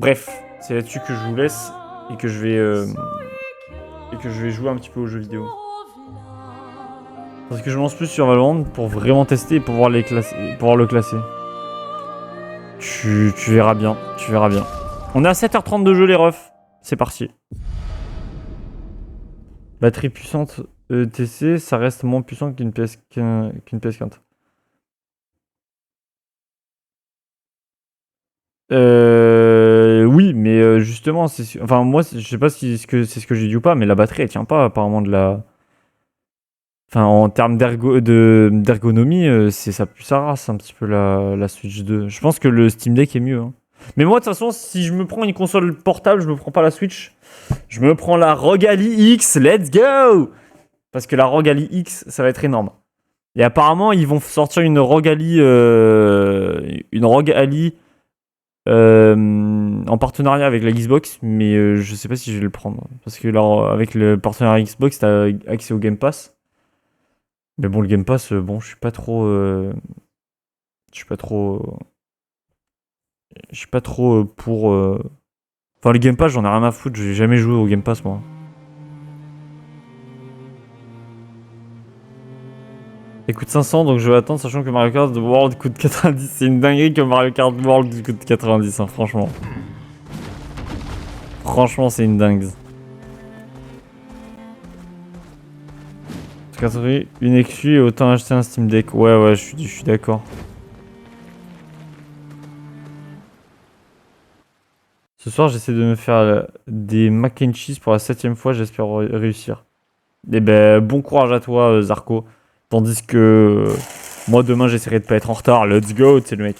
Bref, c'est là-dessus que je vous laisse et que je vais jouer un petit peu aux jeux vidéo. Parce que je me lance plus sur Valorant pour vraiment tester et pouvoir le classer. Tu verras bien, tu verras bien. On est à 7h30 de jeu les refs. C'est parti. Batterie puissante ETC, ça reste moins puissant qu'une PS15. Oui, mais justement, enfin moi, je sais pas si c'est ce que j'ai dit ou pas, mais la batterie elle tient pas apparemment de la. Enfin, en termes d'ergonomie, ça pue sa race un petit peu la Switch 2. Je pense que le Steam Deck est mieux. Hein. Mais moi, de toute façon, si je me prends une console portable, je me prends pas la Switch. Je me prends la ROG Ally X, let's go! Parce que la ROG Ally X, ça va être énorme. Et apparemment, ils vont sortir une ROG Ally, en partenariat avec la Xbox, mais je sais pas si je vais le prendre. Parce que là, avec le partenariat Xbox, t'as accès au Game Pass. Mais bon, le Game Pass, bon, je suis pas trop. Pour. Enfin, le Game Pass, j'en ai rien à foutre. J'ai jamais joué au Game Pass, moi. Il coûte 500, donc je vais attendre, sachant que Mario Kart World coûte 90. C'est une dinguerie que Mario Kart World coûte 90, hein, franchement. Franchement, c'est une dingue. Une exclue et autant acheter un Steam Deck. Ouais, je suis d'accord. Ce soir, j'essaie de me faire des mac and cheese pour la 7ème fois. J'espère réussir. Eh ben, bon courage à toi, Zarko. Tandis que moi, demain, j'essaierai de pas être en retard. Let's go, c'est le mec.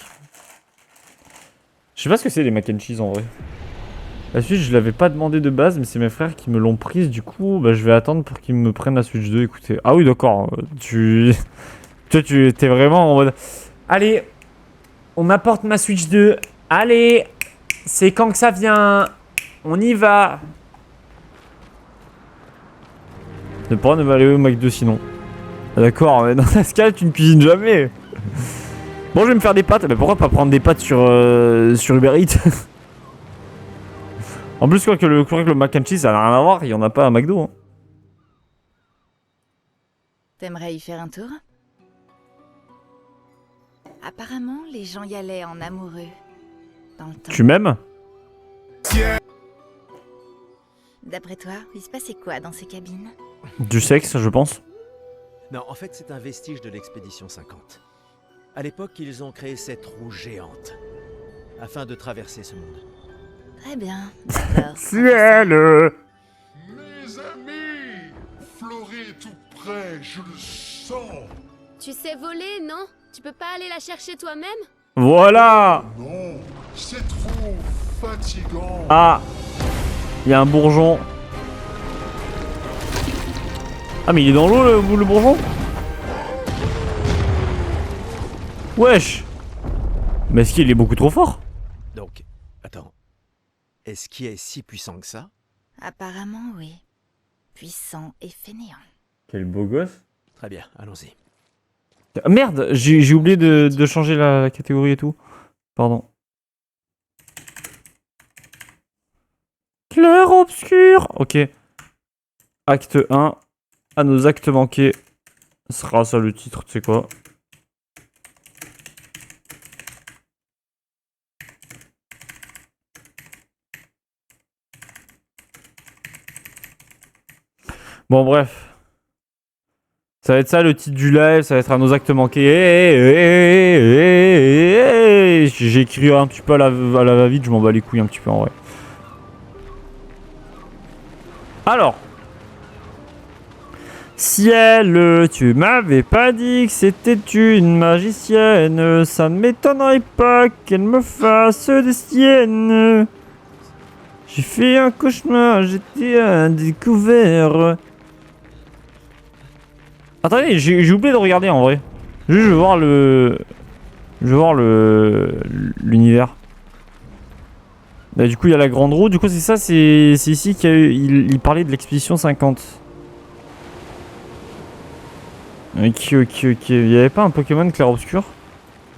Je sais pas ce que c'est les mac and cheese en vrai. La Switch, je l'avais pas demandé de base, mais c'est mes frères qui me l'ont prise. Du coup, bah, je vais attendre pour qu'ils me prennent la Switch 2. Écoutez. Ah oui, d'accord. Toi, tu étais vraiment en mode. Allez, on m'apporte ma Switch 2. Allez, c'est quand que ça vient. On y va. Ne pas ne va aller au McDo sinon. Ah, d'accord, mais dans ce cas, tu ne cuisines jamais. Bon, je vais me faire des pâtes. Mais pourquoi pas prendre des pâtes sur Uber Eats? En plus, je crois que le mac and cheese, ça n'a rien à voir. Il n'y en a pas à McDo. Hein. T'aimerais y faire un tour? Apparemment, les gens y allaient en amoureux. Dans le temps. Tu m'aimes? D'après toi, il se passait quoi dans ces cabines? Du sexe, je pense. Non, en fait, c'est un vestige de l'expédition 50. À l'époque, ils ont créé cette roue géante afin de traverser ce monde. Très bien, d'accord. Ciel. Mes amis, Florée est tout près, je le sens. Tu sais voler, non? Tu peux pas aller la chercher toi-même? Voilà. Non, c'est trop fatigant. Ah, il y a un bourgeon. Ah, mais il est dans l'eau le bourgeon? Wesh. Mais est-ce qu'il est beaucoup trop fort? Donc, attends. Est-ce qu'il est si puissant que ça? Apparemment, oui. Puissant et fainéant. Quel beau gosse. Très bien, allons-y. Ah, merde, j'ai oublié de changer la catégorie et tout. Pardon. Clair obscur. Ok. Acte 1. À nos actes manqués. Sera ça le titre, tu sais quoi. Bon, bref. Ça va être ça le titre du live, ça va être à nos actes manqués. J'ai écrit un petit peu à la va-vite, je m'en bats les couilles un petit peu en vrai. Alors. Ciel, tu m'avais pas dit que c'était une magicienne. Ça ne m'étonnerait pas qu'elle me fasse des siennes. J'ai fait un cauchemar, j'étais à découvert. Attendez, j'ai oublié de regarder en vrai. Juste, je veux voir l'univers. Bah, du coup, il y a la grande roue. Du coup, c'est ça, c'est ici qu'il parlait de l'expédition 50. Ok. Il y avait pas un Pokémon clair-obscur?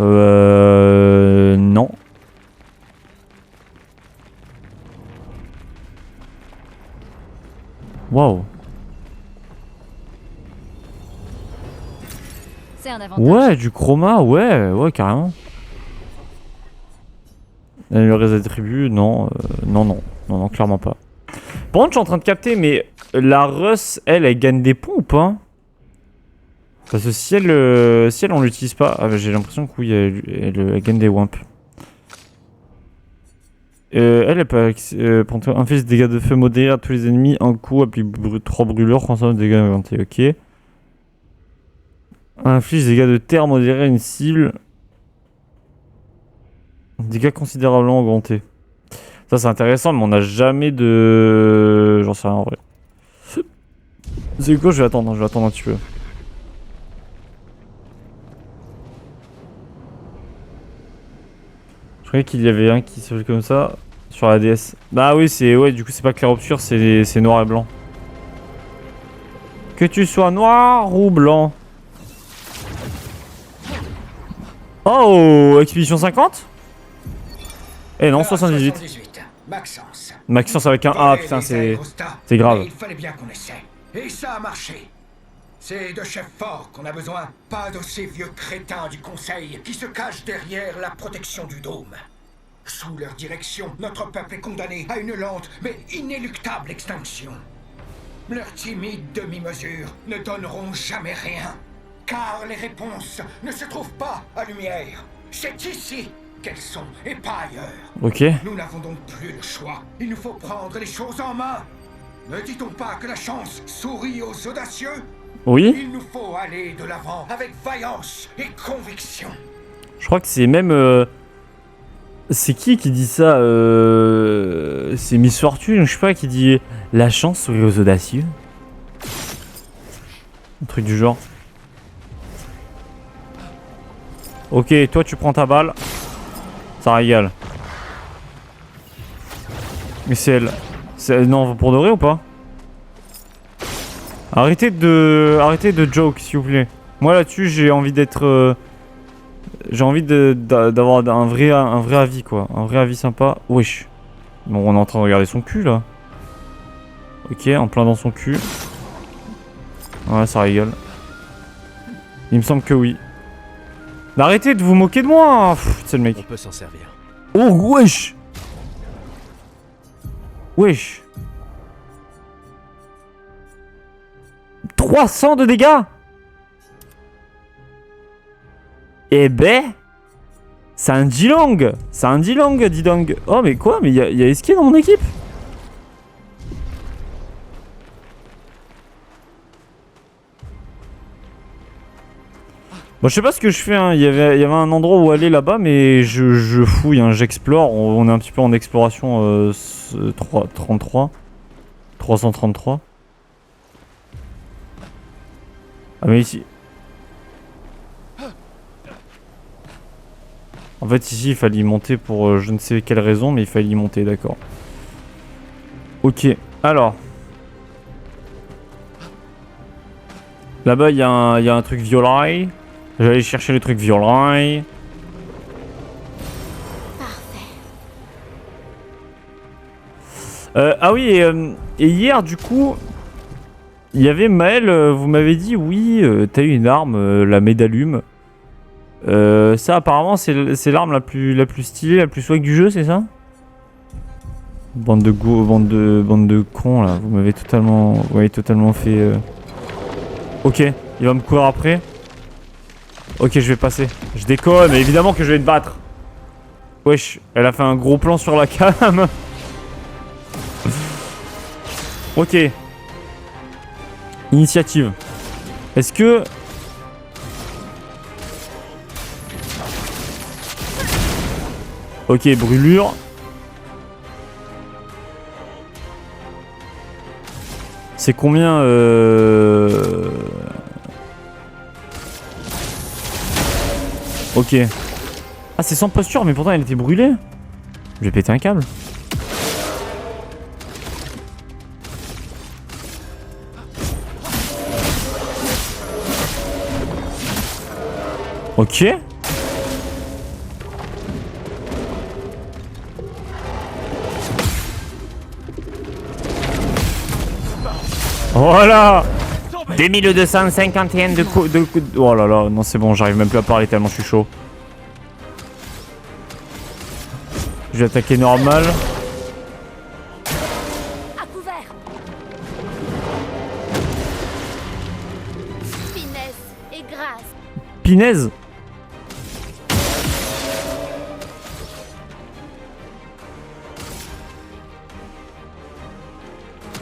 Non. Waouh. C'est un avantage. Ouais, du chroma, ouais, carrément. Améliorer les attributs, non, non, clairement pas. Par contre, je suis en train de capter, mais la Russ, elle gagne des points ou pas? Parce que si elle on l'utilise pas, ah bah, j'ai l'impression que oui, elle gagne des wimps. Elle peut inflige des dégâts de feu modérés à tous les ennemis, un coup, applique 3 brûlures, consomme des dégâts augmentés, ok. Inflige des dégâts de terre modérés à une cible. Dégâts considérablement augmentés. Ça c'est intéressant, mais on n'a jamais de... J'en sais rien en vrai. C'est quoi? Je vais attendre un petit peu. Je croyais qu'il y avait un qui s'appelait comme ça sur la DS. Bah oui, c'est... Ouais, du coup c'est pas clair obscur, c'est noir et blanc. Que tu sois noir ou blanc. Oh, Expédition 50? Eh non, 78. Maxence. Maxence avec un A, putain, c'est grave. Il fallait bien qu'on essaie. Et ça a marché. C'est de chefs forts qu'on a besoin, pas de ces vieux crétins du conseil qui se cachent derrière la protection du dôme. Sous leur direction, notre peuple est condamné à une lente mais inéluctable extinction. Leurs timides demi-mesures ne donneront jamais rien. Car les réponses ne se trouvent pas à lumière. C'est ici qu'elles sont et pas ailleurs. Ok. Nous n'avons donc plus le choix. Il nous faut prendre les choses en main. Ne dit-on pas que la chance sourit aux audacieux? Oui. Il nous faut aller de l'avant avec vaillance et conviction. Je crois que c'est même... C'est qui dit ça? C'est Miss Fortune, je sais pas, qui dit la chance sourit aux audacieux. Un truc du genre. Ok, toi tu prends ta balle. Ça régale. Mais c'est elle. Non, pour de vrai ou pas? Arrêtez de joke, s'il vous plaît. Moi là-dessus, j'ai envie d'être... J'ai envie d'avoir un vrai avis, quoi. Un vrai avis sympa. Wesh. Bon, on est en train de regarder son cul, là. Ok, en plein dans son cul. Ouais, ça rigole. Il me semble que oui. Mais arrêtez de vous moquer de moi. C'est le mec. On peut s'en servir. Oh, wesh. Wesh. 300 de dégâts. Eh ben, c'est un G-Long. C'est un G-Long, dis donc. Oh, mais quoi? Mais y a Esquier dans mon équipe? Bon, je sais pas ce que je fais, hein. Il y avait un endroit où aller là-bas, mais je fouille, hein. J'explore. On est un petit peu en exploration 333. Ah, mais ici... En fait, ici, il fallait y monter pour je ne sais quelle raison, mais il fallait y monter, d'accord. Ok, alors. Là-bas, il y a un truc violet. Je vais aller chercher le truc violet. Ah oui, et hier, du coup, il y avait Maël, vous m'avez dit, oui, t'as eu une arme, la médalume. Ça apparemment c'est l'arme la plus stylée, la plus swag du jeu, c'est ça? Bande de cons là, vous m'avez totalement fait... Ok, il va me courir après. Ok, je vais passer. Je déconne, mais évidemment que je vais te battre. Wesh, elle a fait un gros plan sur la cam. Ok. Initiative. Est-ce que... Ok, brûlure. C'est combien Ok. Ah, c'est sans posture, mais pourtant elle était brûlée. Je vais péter un câble. Ok. Voilà. 2251 de coup. Oh là là, non, c'est bon, j'arrive même plus à parler tellement je suis chaud. Je vais attaquer normal. À couvert. Finesse et grâce. Pinaise.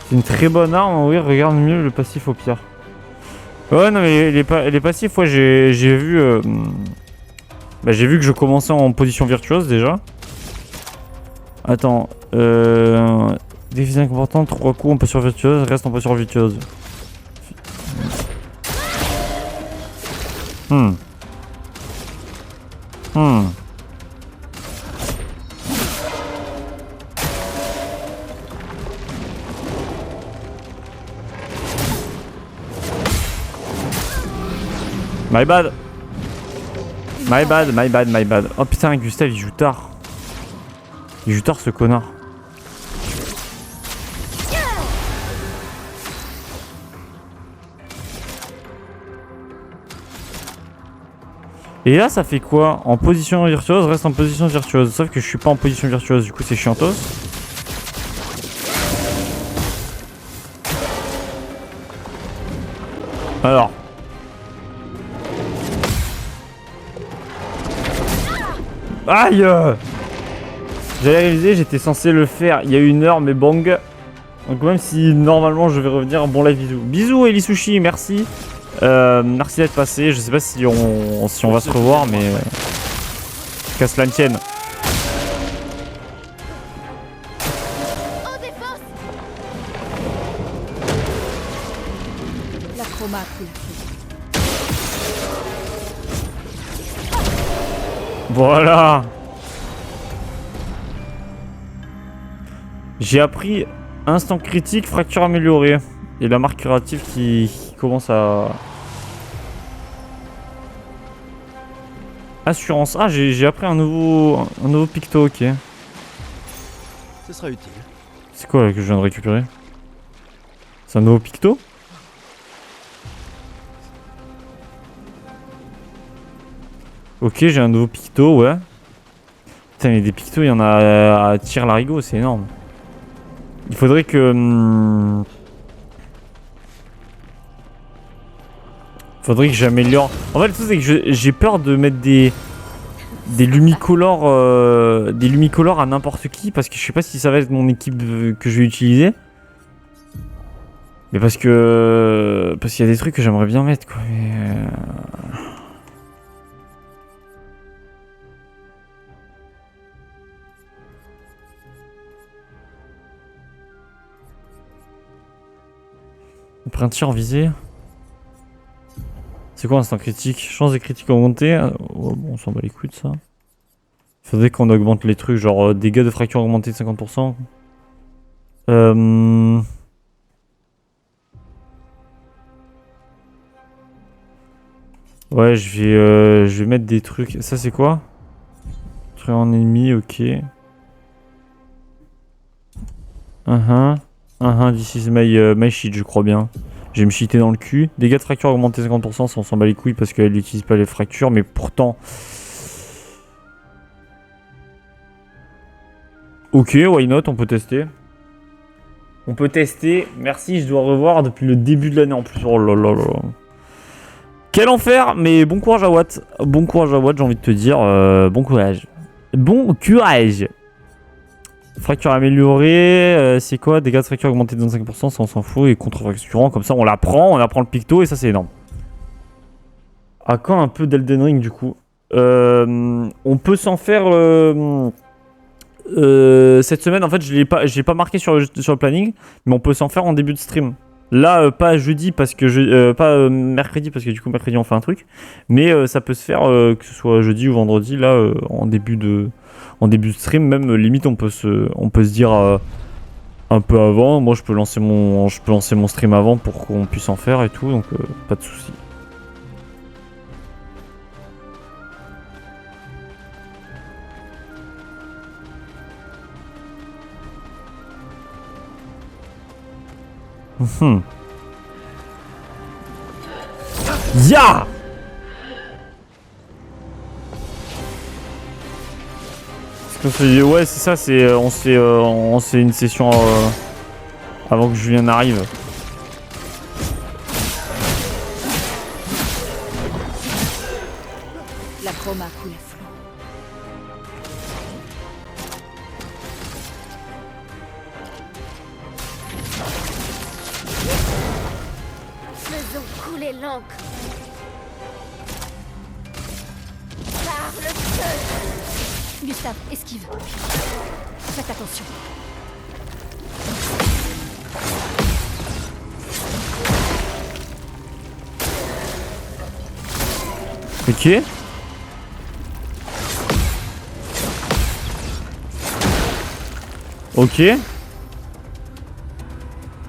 C'est une très bonne arme, oui, regarde mieux le passif au pire. Ouais, non, mais les passifs, ouais, j'ai vu. Bah, j'ai vu que je commençais en position virtuose déjà. Attends, déficit important, 3 coups en posture virtuose, reste en posture virtuose. My bad. My bad, my bad, my bad. Oh putain, Gustave il joue tard. Il joue tard ce connard. Et là ça fait quoi? En position virtuose, reste en position virtuose. Sauf que je suis pas en position virtuose, du coup c'est chiantos. Alors. Aïe! J'avais réalisé, j'étais censé le faire il y a 1 heure, mais bang. Donc même si normalement je vais revenir, bon live, bisous. Bisous Elisushi, merci. Merci d'être passé. Je sais pas si on va se revoir, mais qu'à cela ne tienne. En défense. La chroma a pris la clé. Voilà. J'ai appris instant critique, fracture améliorée. Et la marque curative qui commence à... Assurance. Ah, j'ai appris un nouveau picto, ok. Ce sera utile. C'est quoi là, que je viens de récupérer? C'est un nouveau picto? Ok, j'ai un nouveau picto, ouais. Putain, mais des pictos, il y en a à tire-larigot, c'est énorme. Il faudrait que... Faudrait que j'améliore... En fait, le truc, c'est que j'ai peur de mettre des lumicolores à n'importe qui, parce que je sais pas si ça va être mon équipe que je vais utiliser. Mais parce qu'il y a des trucs que j'aimerais bien mettre, quoi. Mais Empreinte tir en visée. C'est quoi instant critique? Chance de critique augmentée. Oh, bon, on s'en bat les couilles de ça. Il faudrait qu'on augmente les trucs, genre dégâts de fracture augmentés de 50%. Ouais, je vais mettre des trucs. Ça, c'est quoi? Truc en ennemi, ok. This is my shit, je crois bien. Je vais me cheater dans le cul. Dégâts de fracture augmentés 50%, ça on s'en bat les couilles parce qu'elle n'utilise pas les fractures, mais pourtant... Ok, why not, on peut tester. On peut tester. Merci, je dois revoir depuis le début de l'année en plus. Oh là là là. Quel enfer, mais bon courage à Watt. Bon courage à Watt, j'ai envie de te dire. Bon courage. Bon courage. Fracture améliorée, c'est quoi? Dégâts de fracture augmentés de 25%, ça on s'en fout. Et contre-fracturant, comme ça on apprend le picto et ça c'est énorme. À quand un peu d'Elden Ring du coup? On peut s'en faire cette semaine. En fait, je l'ai pas marqué sur le planning, mais on peut s'en faire en début de stream. Là, pas jeudi parce que pas mercredi parce que du coup mercredi on fait un truc, mais ça peut se faire que ce soit jeudi ou vendredi là en début de stream. Même limite on peut se dire un peu avant. Moi je peux lancer mon stream avant pour qu'on puisse en faire et tout, donc pas de souci. Ya! Ouais, c'est ça, c'est on se fait une session avant que Julien arrive. La chroma coule à flot. Faisons couler l'encre. Par le feu. Gustave, esquive. Faites attention. Ok. Ok.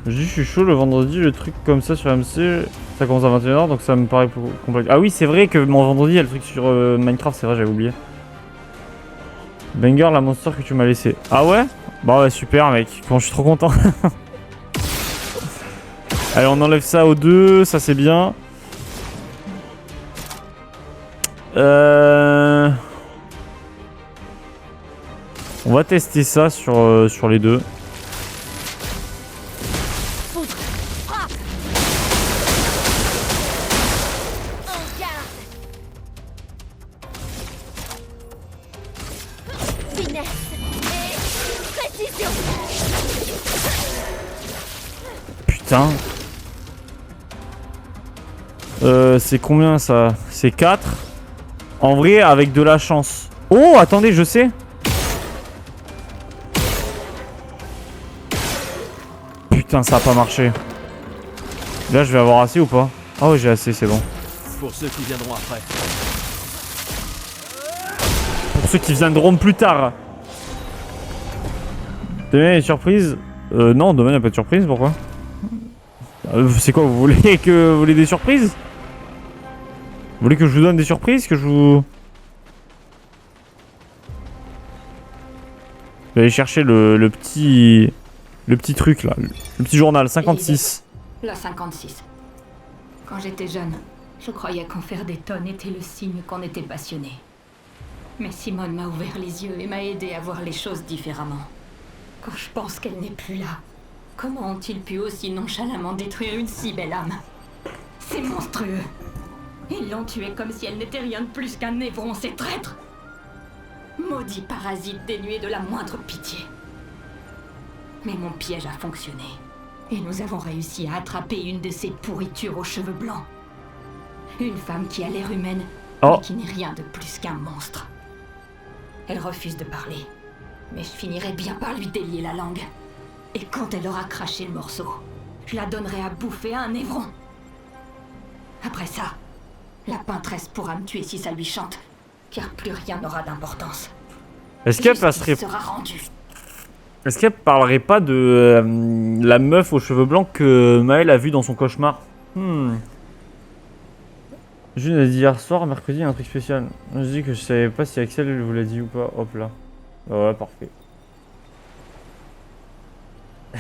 Je dis je suis chaud le vendredi, le truc comme ça sur MC, ça commence à 21h donc ça me paraît complexe. Ah oui c'est vrai que mon vendredi il y a le truc sur Minecraft, c'est vrai j'avais oublié. Banger la monster que tu m'as laissé. Ah ouais? Bah ouais super mec, quand je suis trop content. Allez on enlève ça aux deux, ça c'est bien. On va tester ça sur les deux. Foudre. Frappe. En garde. Finesse et précision. Putain. C'est combien ça? C'est 4. En vrai, avec de la chance. Oh, attendez, je sais. Putain, ça a pas marché. Là, je vais avoir assez ou pas? Ah ouais, j'ai assez, c'est bon. Pour ceux qui viendront après. Pour ceux qui viendront plus tard. Demain, il y a une surprise? Non, demain, il n'y a pas de surprise, pourquoi? C'est quoi, vous voulez des surprises? Vous voulez que je vous donne des surprises? Que je vous... Je vais aller chercher le petit truc là, le petit journal, 56. La 56. Quand j'étais jeune, je croyais qu'en faire des tonnes était le signe qu'on était passionné. Mais Simone m'a ouvert les yeux et m'a aidé à voir les choses différemment. Quand je pense qu'elle n'est plus là, comment ont-ils pu aussi nonchalamment détruire une si belle âme? C'est monstrueux. Ils l'ont tuée comme si elle n'était rien de plus qu'un névron, ces traîtres. Maudit parasite dénué de la moindre pitié. Mais mon piège a fonctionné. Et nous avons réussi à attraper une de ces pourritures aux cheveux blancs. Une femme qui a l'air humaine, Oh. mais qui n'est rien de plus qu'un monstre. Elle refuse de parler. Mais je finirai bien par lui délier la langue. Et quand elle aura craché le morceau, je la donnerai à bouffer à un névron. Après ça, la peintresse pourra me tuer si ça lui chante, car plus rien n'aura d'importance. Est-ce qu'elle Justice passerait... sera rendue. Est-ce qu'elle parlerait pas de la meuf aux cheveux blancs que Maël a vu dans son cauchemar? June a dit hier soir, mercredi, il y a un truc spécial. Je dis que je savais pas si Axel vous l'a dit ou pas. Hop là. Bah ouais, parfait.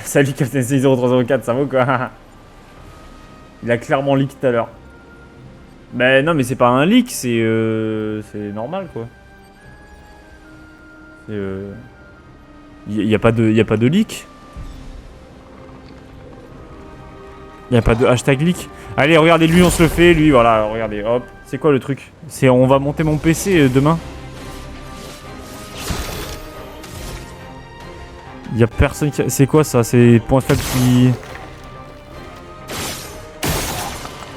Salut Captain 00304, ça va ou quoi? Il a clairement leak tout à l'heure. Mais non, mais c'est pas un leak, c'est normal quoi. C'est y a pas de leak. Y a pas de hashtag leak. Allez, regardez lui, on se le fait, lui, voilà, regardez, hop. C'est quoi le truc? C'est on va monter mon PC demain. Y a personne qui... C'est quoi ça? C'est point faible qui...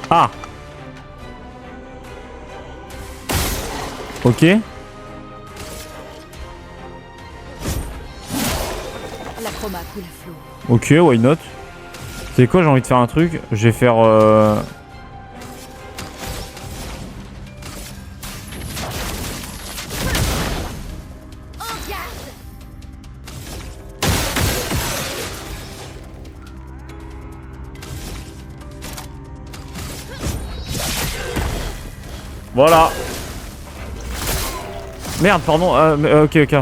Ah! Ok. La chroma coule à flot. Ok, why not? C'est quoi, j'ai envie de faire un truc. Je vais faire... En garde. Voilà. Merde, pardon. Ok, ok.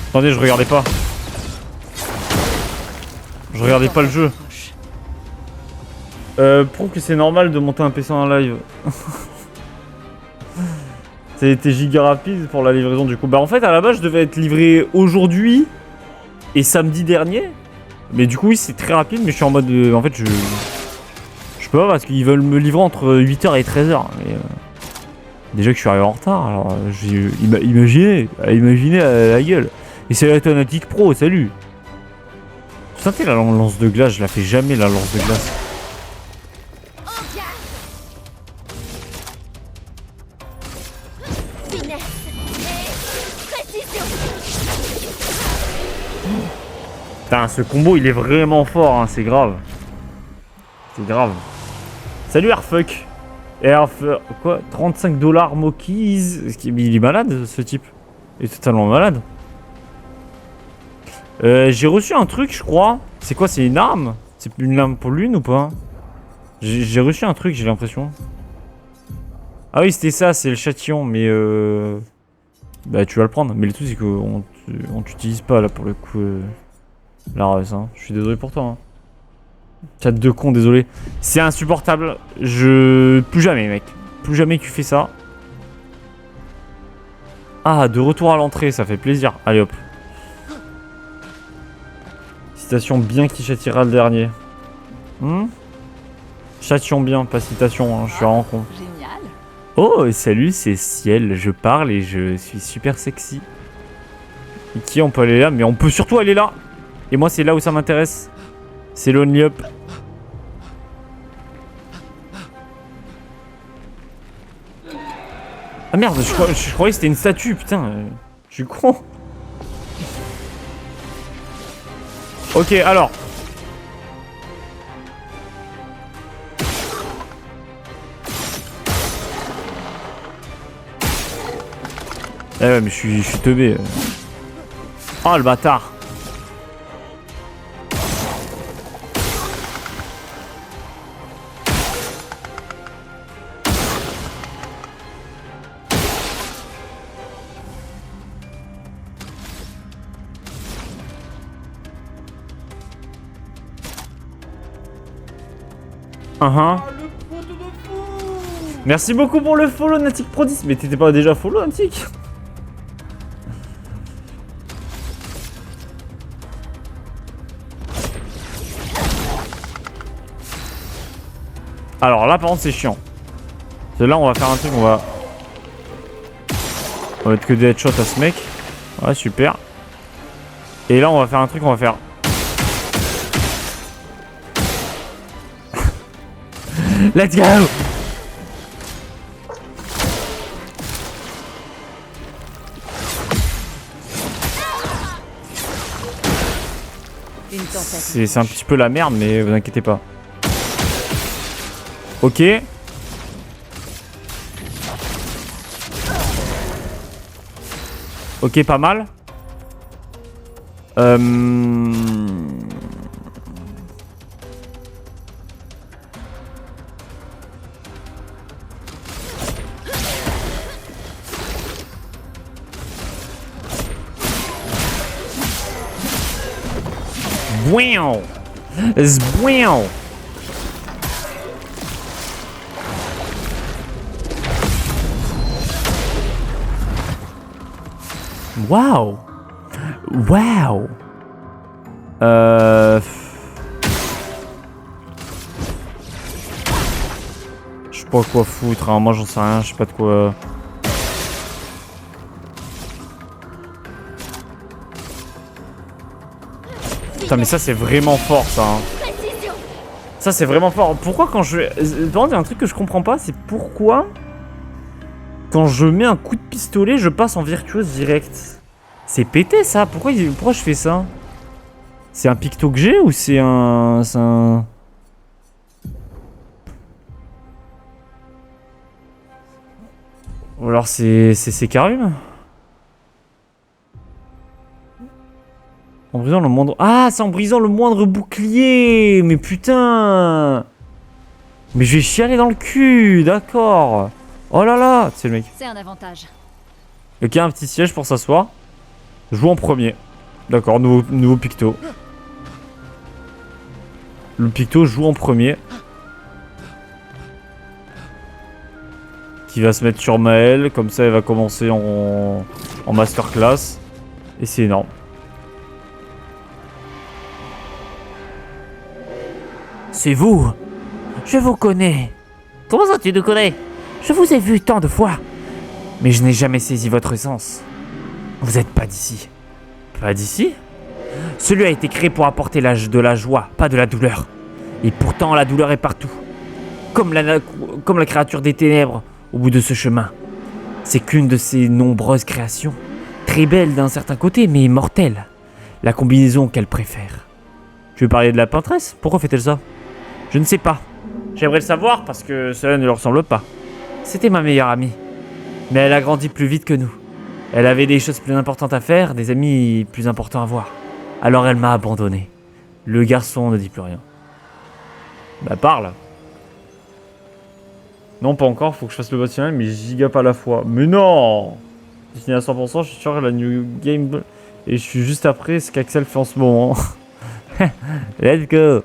Attendez, je regardais pas. Je regardais pas le jeu. Prouve que c'est normal de monter un PC en live. Ça a été giga rapide pour la livraison du coup. Bah en fait à la base je devais être livré aujourd'hui et samedi dernier. Mais du coup oui c'est très rapide mais je suis en mode en fait je peux pas parce qu'ils veulent me livrer entre 8h et 13h. Mais déjà que je suis arrivé en retard alors imaginez la gueule. Et c'est la Tonatic Pro, salut. Putain t'es la lance de glace, je la fais jamais la lance de glace. Putain, ce combo il est vraiment fort, hein, c'est grave. C'est grave. Salut Airfuck. Quoi 35 $ Mokies. Il est malade ce type. Il est totalement malade. J'ai reçu un truc, je crois. C'est quoi? C'est une arme? C'est une lame pour lune ou pas? J'ai reçu un truc, j'ai l'impression. Ah oui, c'était ça, c'est le châtillon, mais bah tu vas le prendre. Mais le truc c'est qu'on t'utilise pas là pour le coup. La race, hein. Je suis désolé pour toi. Hein. Chat de con, désolé. C'est insupportable. Plus jamais, mec. Plus jamais que tu fais ça. Ah, de retour à l'entrée, ça fait plaisir. Allez hop. Citation bien qui châtira le dernier. Châtillon bien, pas citation, hein. Je suis vraiment con. Génial. Oh, salut, c'est Ciel. Je parle et je suis super sexy. Et qui on peut aller là? Mais on peut surtout aller là. Et moi, c'est là où ça m'intéresse. C'est l'Only Up. Ah merde, je croyais que c'était une statue, putain. Je suis con. Ok, alors. Eh ouais, mais je suis teubé. Oh, le bâtard. Merci beaucoup pour le follow Natic Pro 10. Mais t'étais pas déjà follow Natic? Alors là par contre c'est chiant. Là on va faire un truc, on va mettre que des headshots à ce mec. Ouais super. Et là on va faire un truc, on va faire let's go. C'est un petit peu la merde, mais vous inquiétez pas. Ok. Ok, pas mal. Zbouiou. Zbouiou. Waouh. Waouh. Je sais pas quoi foutre, hein. Moi j'en sais rien, je sais pas de quoi. Putain mais ça c'est vraiment fort ça hein. Ça c'est vraiment fort. Pourquoi quand je... Par contre il y a un truc que je comprends pas, c'est pourquoi quand je mets un coup de pistolet je passe en virtuose direct. C'est pété ça, pourquoi je fais ça? C'est un picto que j'ai ou c'est un... Ou alors c'est Carum? En brisant le moindre... Ah, c'est en brisant le moindre bouclier. Mais putain. Mais je vais chialer dans le cul, d'accord. Oh là là, c'est le mec. C'est un avantage. Ok, un petit siège pour s'asseoir. Joue en premier. D'accord, nouveau picto. Le picto joue en premier. qui va se mettre sur Maël. Comme ça, elle va commencer en masterclass. Et c'est énorme. C'est vous. Je vous connais. Comment ça tu nous connais? Je vous ai vu tant de fois. Mais je n'ai jamais saisi votre sens. Vous n'êtes pas d'ici. Pas d'ici? Celui a été créé pour apporter de la joie, pas de la douleur. Et pourtant, la douleur est partout. Comme la créature des ténèbres au bout de ce chemin. C'est qu'une de ces nombreuses créations. Très belle d'un certain côté, mais mortelle. La combinaison qu'elle préfère. Tu veux parler de la peintresse? Pourquoi fait-elle ça? Je ne sais pas. J'aimerais le savoir parce que cela ne lui ressemble pas. C'était ma meilleure amie. Mais elle a grandi plus vite que nous. Elle avait des choses plus importantes à faire, des amis plus importants à voir. Alors elle m'a abandonné. Le garçon ne dit plus rien. Bah parle. Non, pas encore, faut que je fasse le bâtiment, mais giga pas à la fois. Mais non! J'ai fini à 100%, je suis sûr que la New Game... Et je suis juste après ce qu'Axel fait en ce moment. Let's go.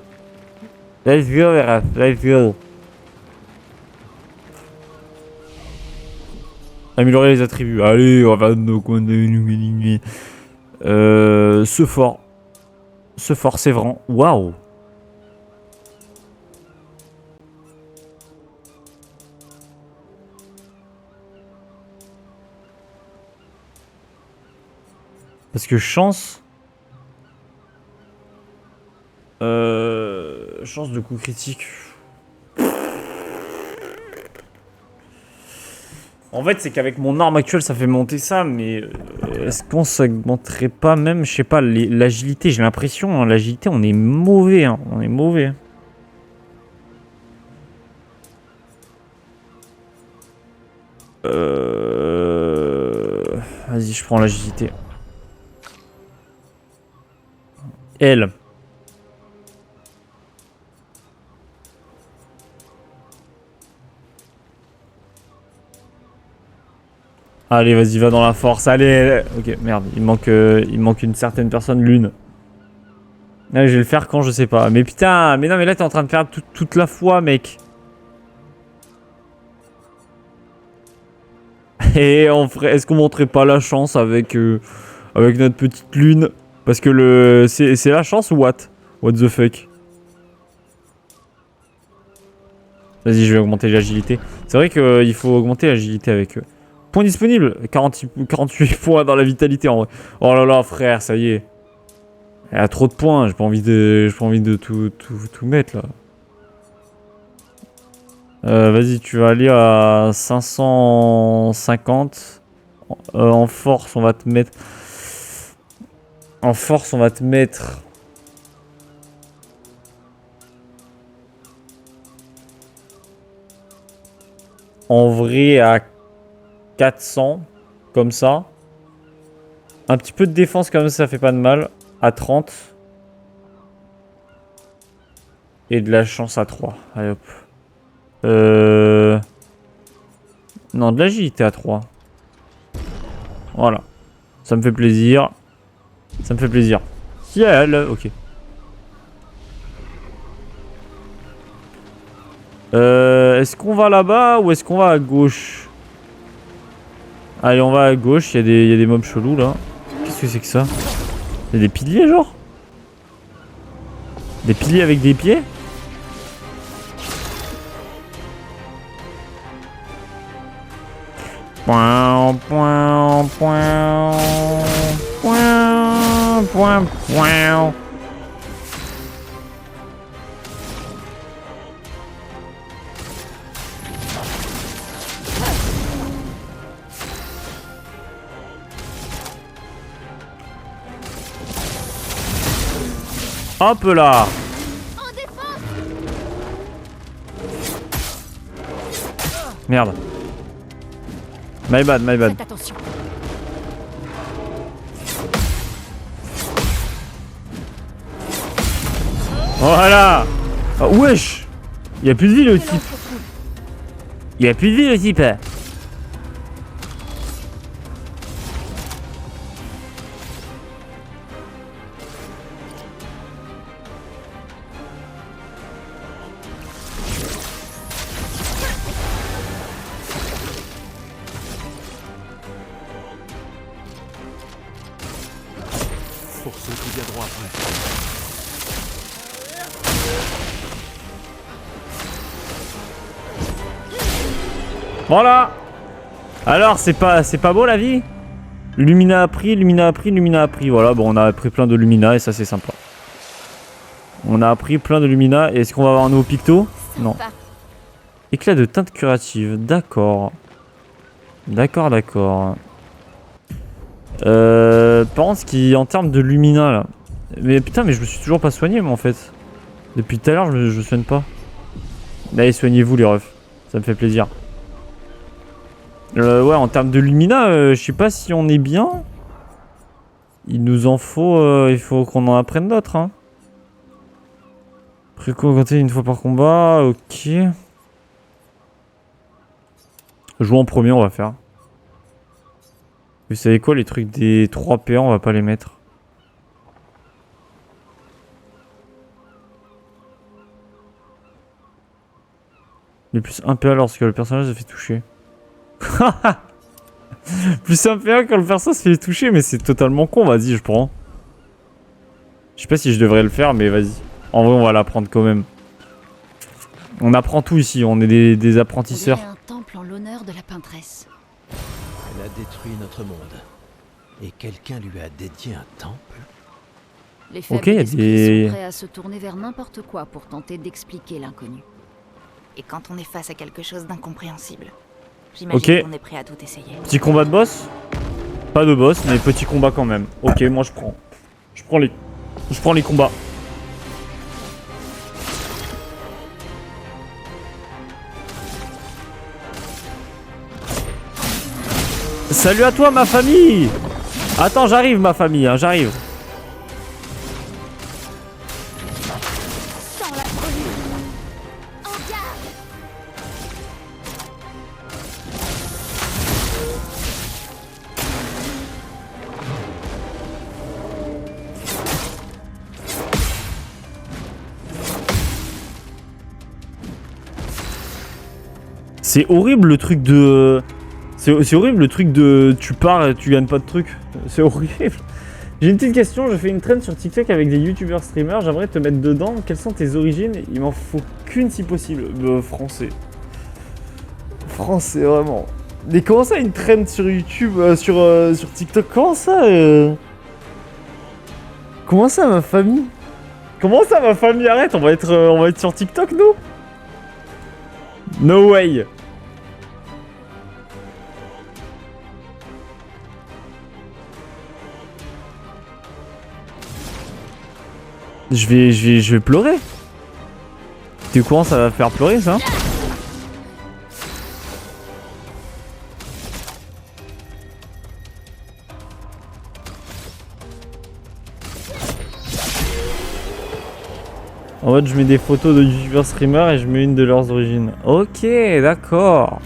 Let's go, Vera. Let's go. Améliorer les attributs. Allez, on va... Ce fort. Ce fort, c'est vrai. Waouh! Parce que chance... chance de coup critique. En fait, c'est qu'avec mon arme actuelle, ça fait monter ça, mais est-ce qu'on s'augmenterait pas même, je sais pas, l'agilité? J'ai l'impression, hein, l'agilité, on est mauvais, hein, on est mauvais. Vas-y, je prends l'agilité. Elle. Allez, vas-y, va dans la force. Allez. Ok, merde, il manque une certaine personne, l'une. Allez, je vais le faire quand, je sais pas. Mais putain, mais non, mais là, t'es en train de perdre toute la foi, mec. Et est-ce qu'on montrerait pas la chance avec notre petite lune? Parce que c'est la chance ou what? What the fuck? Vas-y, je vais augmenter l'agilité. C'est vrai qu'il faut augmenter l'agilité avec eux. Points disponibles, 48 points dans la vitalité en vrai. Oh là là, frère, ça y est. Il y a trop de points, j'ai pas envie de tout mettre là. Vas-y, tu vas aller à 550. En force, on va te mettre... En force, on va te mettre... En vrai, à 400, comme ça. Un petit peu de défense comme ça fait pas de mal. À 30. Et de la chance à 3. Allez hop. Non, de l'agilité à 3. Voilà. Ça me fait plaisir. Ça me fait plaisir. Ciel, ok. Est-ce qu'on va là-bas ou est-ce qu'on va à gauche? Allez, on va à gauche, il y a des mobs chelous là. Qu'est-ce que c'est que ça? Il y a des piliers genre? Des piliers avec des pieds? Point, point, point, point, point, point. Hop là. Merde. My bad, my bad. Faites attention. Voilà. Oh, wesh. Y'a plus de vie le type. Y'a plus de vie le type. reviendront après. Voilà. Alors, c'est pas beau la vie? Lumina a pris, Lumina a pris, Lumina a pris. Voilà, bon, on a pris plein de Lumina et ça, c'est sympa. On a appris plein de Lumina. Et est-ce qu'on va avoir un nouveau picto? Non. Éclat de teinte curative. D'accord. D'accord, d'accord. Par contre, ce qui en termes de Lumina là. Mais putain, mais je me suis toujours pas soigné, moi en fait. Depuis tout à l'heure, je me soigne pas. Allez, soignez-vous, les refs. Ça me fait plaisir. Ouais, en termes de Lumina, je sais pas si on est bien. Il nous en faut. Il faut qu'on en apprenne d'autres. Hein. Préco augmenté une fois par combat. Ok. Jouer en premier, on va faire. Vous savez quoi, les trucs des 3 PA, on va pas les mettre. Mais plus 1 PA lorsque le personnage se fait toucher. Plus 1 PA quand le personnage se fait toucher, mais c'est totalement con, vas-y, je prends. Je sais pas si je devrais le faire, mais vas-y. En vrai, on va l'apprendre quand même. On apprend tout ici, on est des apprentisseurs. Il y a un temple en l'honneur de la peintresse. Elle a détruit notre monde. Et quelqu'un lui a dédié un temple? Les faibles Ok, il y a esprits des... sont prêts à se tourner vers n'importe quoi pour tenter d'expliquer l'inconnu. Et quand on est face à quelque chose d'incompréhensible, j'imagine Ok. qu'on est prêt à tout essayer. Petit combat de boss? Pas de boss, mais petit combat quand même. Ok, moi je prends. Je prends les combats. Salut à toi ma famille! Attends, j'arrive ma famille, hein, j'arrive. Sans la brûlure. En garde. C'est horrible le truc de... C'est horrible le truc de... Tu pars et tu gagnes pas de trucs. C'est horrible. J'ai une petite question, je fais une traîne sur TikTok avec des youtubeurs streamers, j'aimerais te mettre dedans. Quelles sont tes origines? Il m'en faut qu'une si possible. Français. Français, vraiment. Mais comment ça une traîne sur YouTube, sur TikTok? Comment ça Comment ça ma famille? Comment ça ma famille? Arrête, on va être sur TikTok nous? No way. Je vais pleurer. T'es au courant, ça va faire pleurer ça? En mode je mets des photos de youtubeurs streamers et je mets une de leurs origines. Ok, d'accord.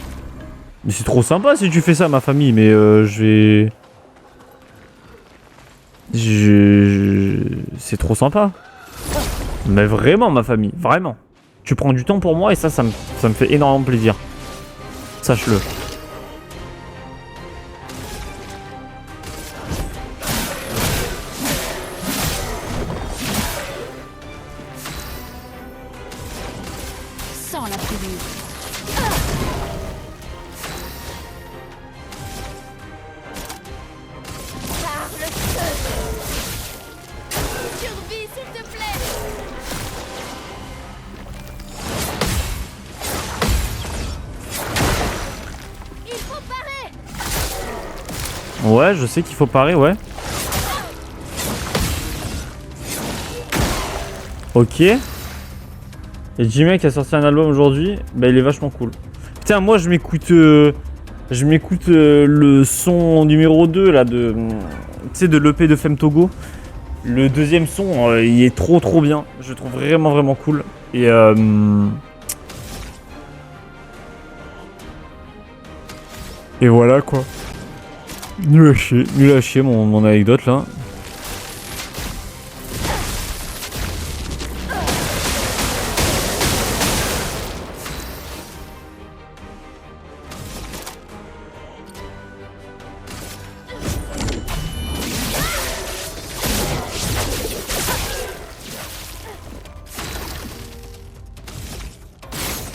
Mais c'est trop sympa si tu fais ça ma famille, mais c'est trop sympa. Mais vraiment ma famille, vraiment. Tu prends du temps pour moi et ça me fait énormément plaisir. Sache-le. Sans la brûlure. Par le feu. Survie, s'il te plaît. Il faut parer. Ouais, je sais qu'il faut parer, ouais. Ok. Et J-Mec qui a sorti un album aujourd'hui, bah il est vachement cool. Putain, moi je m'écoute le son numéro 2 là de tu sais de l'EP de Femme Togo. Le deuxième son, il est trop bien. Je le trouve vraiment cool. Et voilà quoi. Nul à chier mon anecdote là.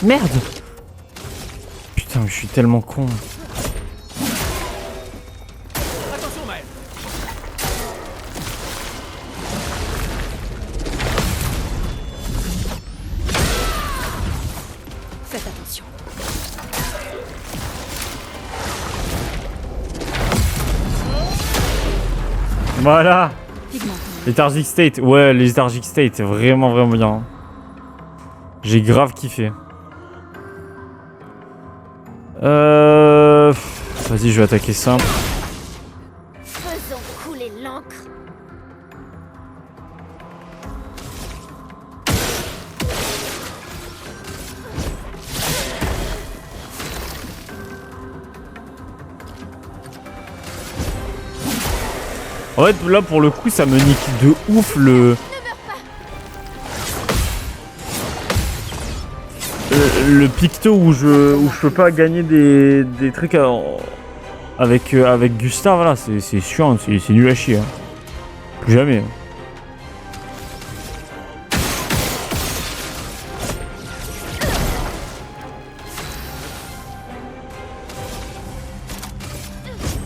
Merde. Putain, mais je suis tellement con. Attention, Maël. Faites attention. Voilà. Pigment. Lethargic State. Ouais, les Lethargic State, vraiment, vraiment bien. J'ai grave kiffé. Vas-y, je vais attaquer simple. Faisons couler l'encre. En fait, là, pour le coup, ça me nique de ouf le picto où je peux pas gagner des trucs avec Gustave, voilà, c'est chiant, c'est nul à chier. Hein. Plus jamais.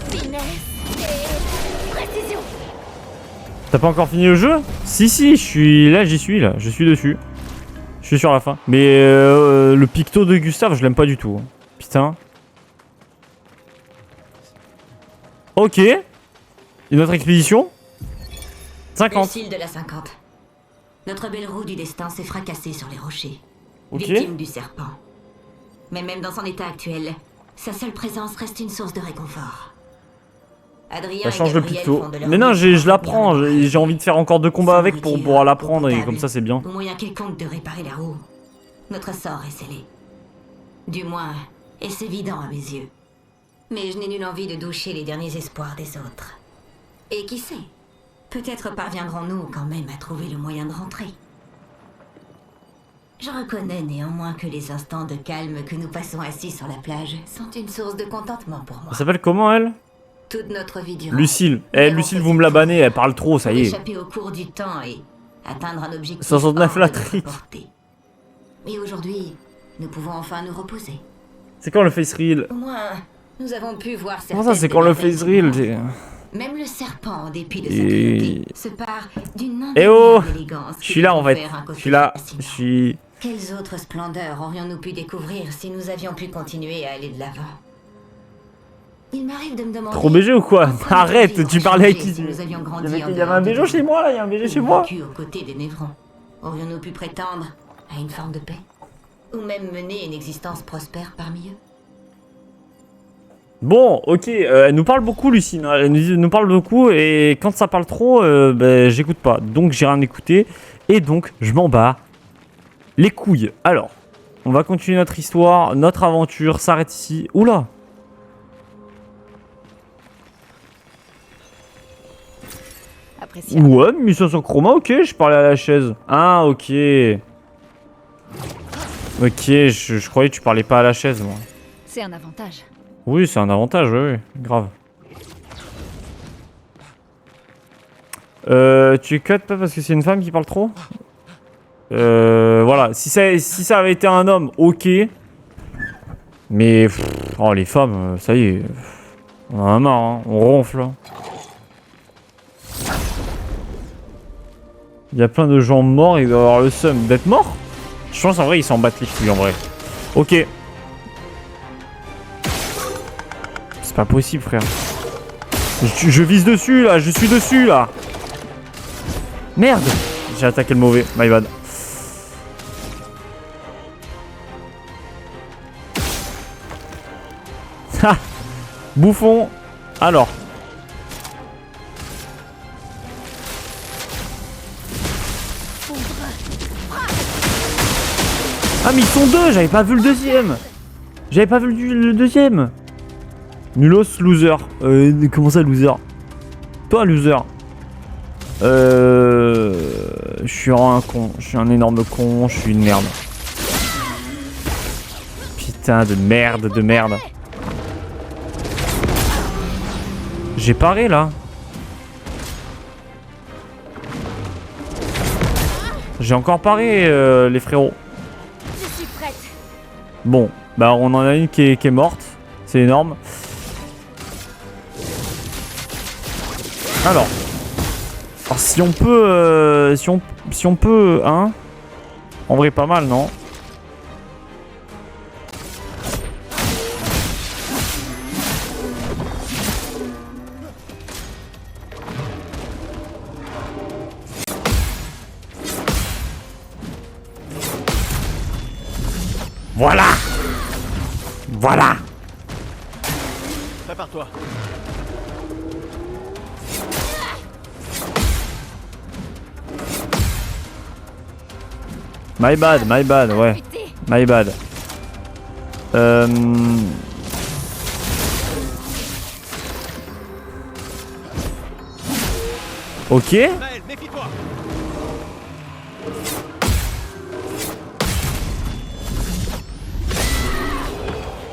Finesse et précision. T'as pas encore fini le jeu? Si, je suis là, j'y suis là, je suis dessus. Je suis sur la fin. Mais le picto de Gustave, je l'aime pas du tout. Hein. Putain. Ok. Une autre expédition 50. Lucille de la 50. Notre belle roue du destin s'est fracassée sur les rochers. Ok. Victime du serpent. Mais même dans son état actuel, sa seule présence reste une source de réconfort. Adrien Ça et change le Gabriel picto. font de leur Mais non, mieux je pour l'apprends. maintenir le J'ai envie de faire encore 2 combats avec pour pouvoir l'apprendre et comme ça c'est bien. Au moyen quelconque de réparer la roue, notre sort est scellé. Du moins, est-ce évident à mes yeux. Mais je n'ai nulle envie de doucher les derniers espoirs des autres. Et qui sait, peut-être parviendrons-nous quand même à trouver le moyen de rentrer. Je reconnais néanmoins que les instants de calme que nous passons assis sur la plage sont une source de contentement pour moi. Elle s'appelle comment elle? Toute notre vie durant. Lucille. nous avons Lucille, fait vous me la tout bannez, elle parle trop, ça pour y est. échapper au cours du temps et atteindre un objectif 69 hors de la notre trique. portée. Mais aujourd'hui, nous pouvons enfin nous reposer. C'est quand le face reel? Au moins, nous avons pu voir certaines Comment ça, c'est quand le des merveilles face du reel? monde. Même le serpent, en dépit de sa Et- cruauté, se part d'une Eh oh, indéniable élégance. Je suis là en fait. Je suis là. Je suis... Quelles autres splendeurs aurions-nous pu découvrir si nous avions pu continuer à aller de l'avant? Il m'arrive de me demander... Trop BG ou quoi? pourquoi Arrête, notre vie tu aurait parlais avec changé qui? si nous avions grandi Il y en avait dehors un de BG tout. chez moi là, il y a un BG chez Ou moi. vécu aux côtés des Névrons. Aurions-nous pu prétendre à une forme de paix? Ou même mener une existence prospère parmi eux? Bon, ok, elle nous parle beaucoup, Lucine. Elle nous parle beaucoup et quand ça parle trop, ben, j'écoute pas. Donc j'ai rien écouté et donc je m'en bats les couilles. Alors, on va continuer notre histoire, notre aventure s'arrête ici. Oula! Appréciable. Ouais, mission sur chroma, ok, je parlais à la chaise. Ah, ok. Ok, je croyais que tu parlais pas à la chaise, moi. C'est un avantage. Oui, c'est un avantage, oui, grave. Tu es cut pas parce que c'est une femme qui parle trop? Voilà, si ça avait été un homme, ok. Mais, oh, les femmes, ça y est. On en a marre, hein. On ronfle. Hein. Il y a plein de gens morts, ils doivent avoir le seum d'être morts. Je pense en vrai, ils s'en battent les couilles en vrai. Ok. C'est pas possible, frère. Je vise dessus là, je suis dessus là. Merde. J'ai attaqué le mauvais, my bad. Ha. Bouffon. Alors. Ah mais ils sont deux, j'avais pas vu le deuxième. J'avais pas vu le deuxième. Nulos, loser. Comment ça, loser? Toi, loser. Je suis un con. Je suis un énorme con. Je suis une merde. Putain de merde, de merde. J'ai paré là. J'ai encore paré, les frérots. Je suis prête. Bon, bah on en a une qui est morte. C'est énorme. Alors si on peut... si on peut... Hein. En vrai pas mal, non? Voilà. Voilà. Prépare-toi. My bad, ouais. My bad. Ok. Maël, méfie-toi.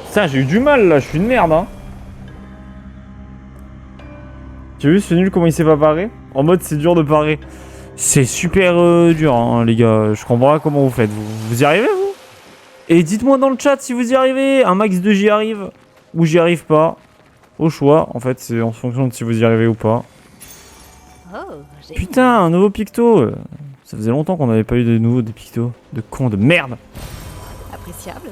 Putain, j'ai eu du mal là, je suis une merde, hein. Tu as vu ce nul comment il s'est pas paré? En mode c'est dur de parer. C'est super dur, hein, les gars. Je comprends pas comment vous faites. Vous y arrivez, vous? Et dites-moi dans le chat si vous y arrivez. Un max de j'y arrive. Ou j'y arrive pas. Au choix, en fait, c'est en fonction de si vous y arrivez ou pas. Putain, un nouveau picto. Ça faisait longtemps qu'on n'avait pas eu de nouveau des pictos. De cons de merde. Appréciable.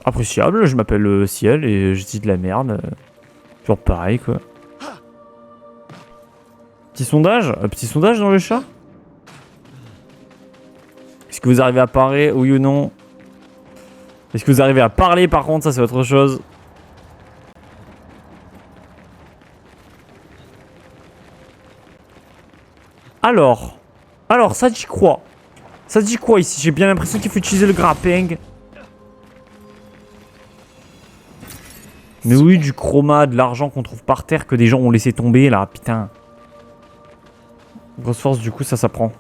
Appréciable, je m'appelle Ciel et je dis de la merde. Toujours pareil, quoi. Petit sondage? Petit sondage dans le chat? Est-ce que vous arrivez à parler, oui ou non? Est-ce que vous arrivez à parler par contre? Ça c'est autre chose. Alors ça dit quoi? Ça dit quoi ici? J'ai bien l'impression qu'il faut utiliser le grappling. Mais oui, du chroma, de l'argent qu'on trouve par terre que des gens ont laissé tomber là, putain. Grosse force, du coup, ça s'apprend.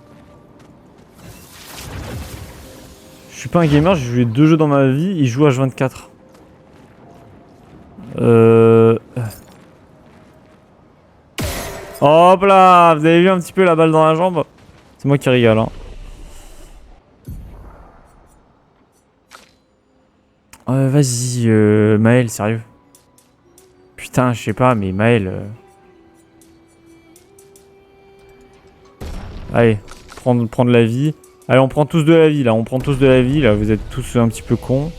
Je suis pas un gamer, j'ai joué 2 jeux dans ma vie, il joue H24. Hop là, vous avez vu un petit peu la balle dans la jambe? C'est moi qui rigole, hein. Vas-y, Maël, sérieux. Putain, je sais pas, mais Maël... Allez, prendre la vie. Allez, on prend tous de la vie, là. On prend tous de la vie, là. Vous êtes tous un petit peu cons.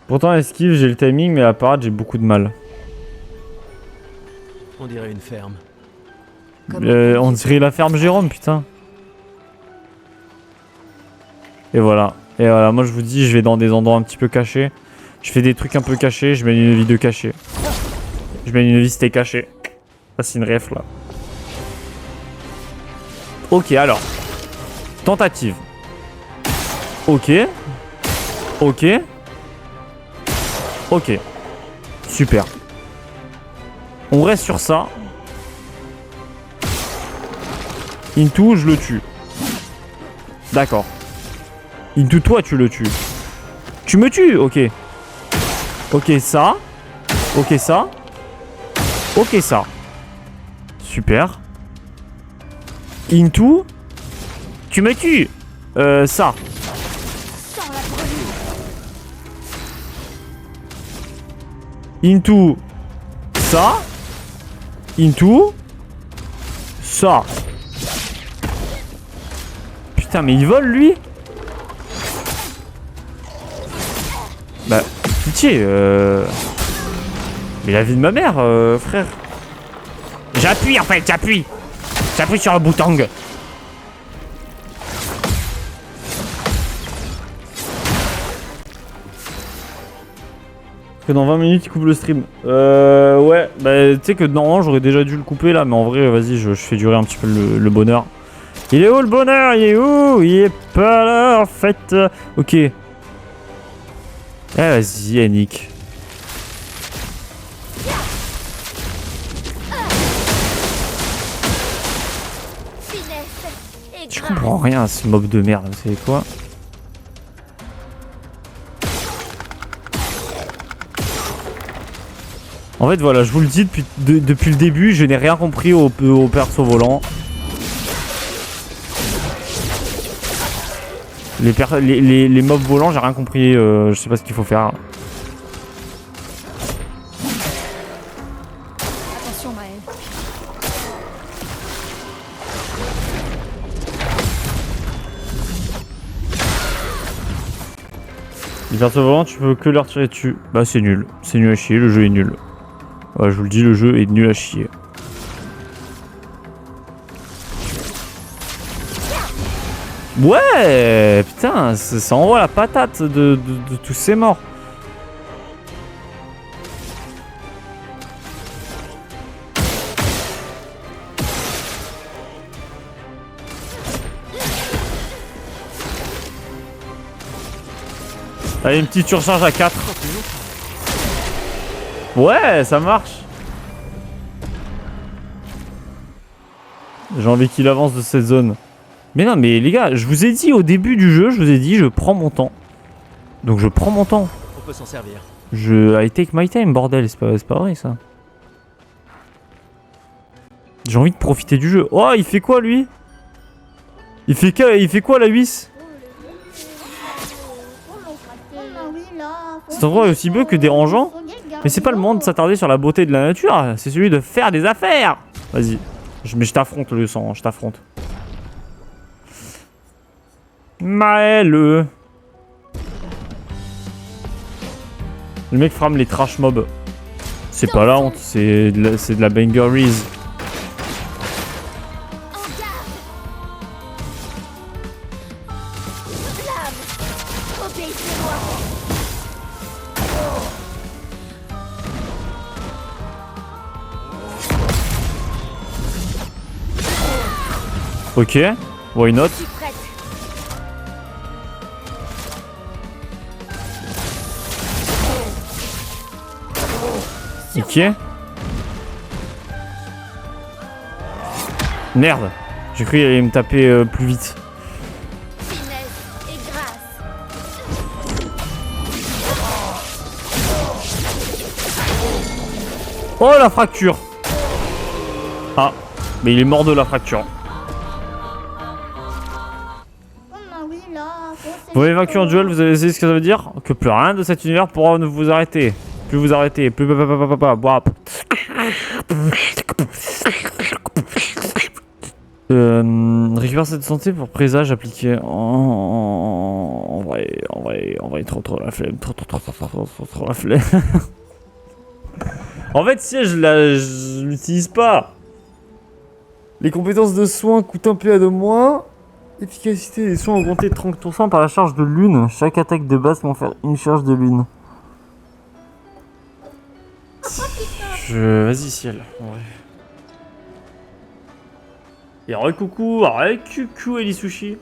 Pourtant, esquive, j'ai le timing, mais à parade, j'ai beaucoup de mal. On dirait une ferme. On dirait la ferme Jérôme, putain. Et voilà. Et voilà, moi je vous dis, je vais dans des endroits un petit peu cachés. Je fais des trucs un peu cachés, je mène une vie de caché. Je mène une vie c'était caché. Ça c'est une ref là. Ok, alors. Tentative. Ok. Ok. Ok. Super. On reste sur ça. Into, je le tue. D'accord. Into, toi, tu le tues. Tu me tues, ok. Ok, ça. Ok, ça. Ok, ça. Super. Into. Tu me tues. Ça. Into. Ça. Into. Ça. Putain, mais il vole, lui. Bah, pitié, mais la vie de ma mère, frère. J'appuie, en fait, j'appuie. J'appuie sur le bouton. Que dans 20 minutes, il coupe le stream. Ouais, bah, tu sais que normalement, j'aurais déjà dû le couper, là. Mais en vrai, vas-y, je fais durer un petit peu le bonheur. Il est où, le bonheur? Il est où? Il est pas là, en fait. Ok. Eh vas-y Yannick. Je comprends rien à ce mob de merde, vous savez quoi? En fait voilà, je vous le dis depuis le début, je n'ai rien compris au perso volant. Les mobs volants, j'ai rien compris. Je sais pas ce qu'il faut faire. Attention, Maël. Les persos volants, tu peux que leur tirer dessus. Bah c'est nul. C'est nul à chier, le jeu est nul. Ouais, je vous le dis, le jeu est nul à chier. Ouais, putain, ça envoie la patate de tous ces morts. Allez, une petite surcharge à 4. Ouais, ça marche. J'ai envie qu'il avance de cette zone. Mais non, mais les gars, je vous ai dit au début du jeu, je vous ai dit, je prends mon temps. Donc je prends mon temps. On peut s'en servir. I take my time, bordel, c'est pas vrai ça. J'ai envie de profiter du jeu. Oh, il fait quoi lui? Il fait quoi la huisse? Cet endroit est aussi beau que dérangeant. Mais c'est pas le moment de s'attarder sur la beauté de la nature, c'est celui de faire des affaires. Vas-y. Mais je t'affronte le sang, je t'affronte. Maël. Le mec frame les trash mobs. C'est pas la honte, c'est de la bangerise. Ok, why not? Ok. Merde, j'ai cru qu'il allait me taper plus vite. Oh la fracture. Ah, mais il est mort de la fracture. Vous avez vaincu en duel, vous avez essayé ce que ça veut dire? Que plus rien de cet univers pourra ne vous arrêter. Plus vous arrêtez, plus récupère cette santé pour présage appliqué en vrai, trop la flemme, trop la flemme. En fait, si je l'utilise pas. Les compétences de soins coûtent un PA de moins. Efficacité des soins augmentée de 30% par la charge de lune. Chaque attaque de base va faire une charge de lune. Vas-y, ciel. Ouais. Et re-coucou, re-coucou Elisushi.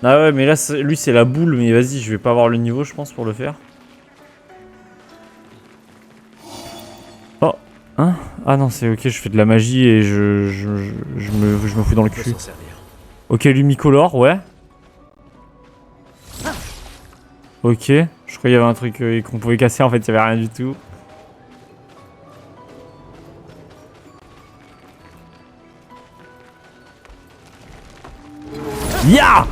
Ah ouais, mais là, lui, c'est la boule, mais vas-y, je vais pas avoir le niveau, je pense, pour le faire. Oh, hein? Ah non, c'est ok, je fais de la magie et je me fous dans le cul. Ok, lumicolore, ouais. Ok, je croyais qu'il y avait un truc qu'on pouvait casser, en fait, il y avait rien du tout. Ya!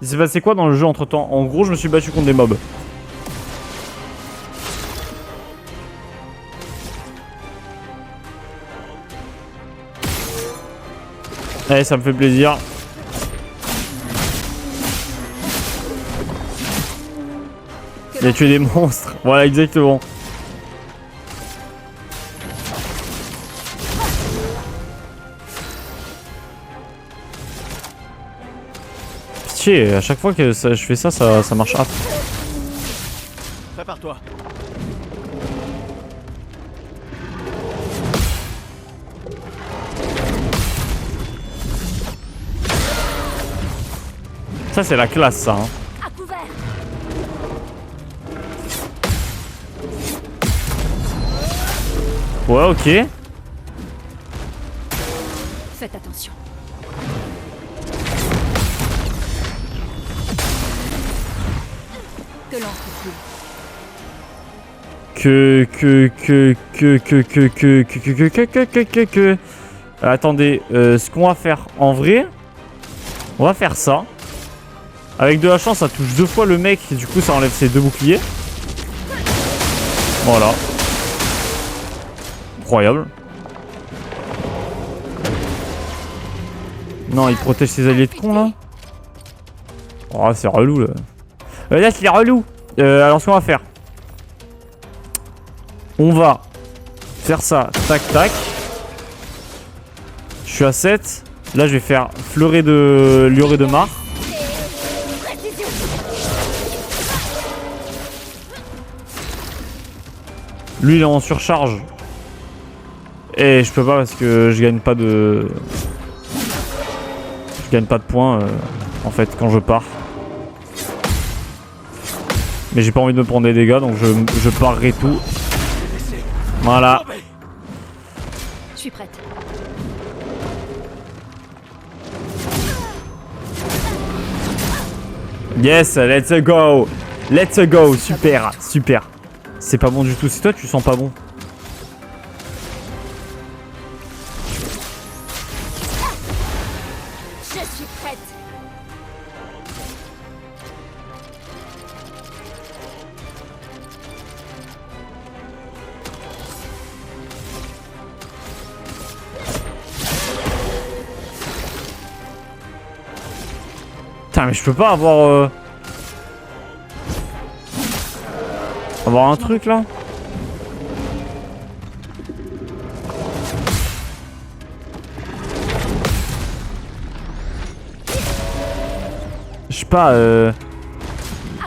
Il s'est passé quoi dans le jeu entre temps? En gros, je me suis battu contre des mobs. Allez, ça me fait plaisir. Il a tué des monstres. Voilà, exactement. À chaque fois que je fais ça, ça marche. Ah. Prépare-toi. Ça c'est la classe, ça. Hein. À couvert. Ouais, ok. Faites attention. Que l'encre coule. Attendez, ce qu'on va faire en vrai, on va faire ça. Avec de la chance, ça touche 2 fois le mec, et du coup ça enlève ses 2 boucliers. Voilà. Incroyable. Non, il protège ses alliés de con là. Oh, c'est relou là. Là, c'est relou. Alors, ce qu'on va faire, on va faire ça, tac tac. Je suis à 7. Là, je vais faire fleuret de lioré de mar. Lui, il est en surcharge. Et je peux pas parce que je gagne pas de. Je gagne pas de points en fait quand je pars. Mais j'ai pas envie de me prendre des dégâts donc je parerai tout. Voilà. Je suis prête. Yes, let's go. Let's go. Super, super. C'est pas bon du tout. C'est toi, tu sens pas bon. Je suis prête. Putain, mais je peux pas avoir avoir un truc là. Je sais pas À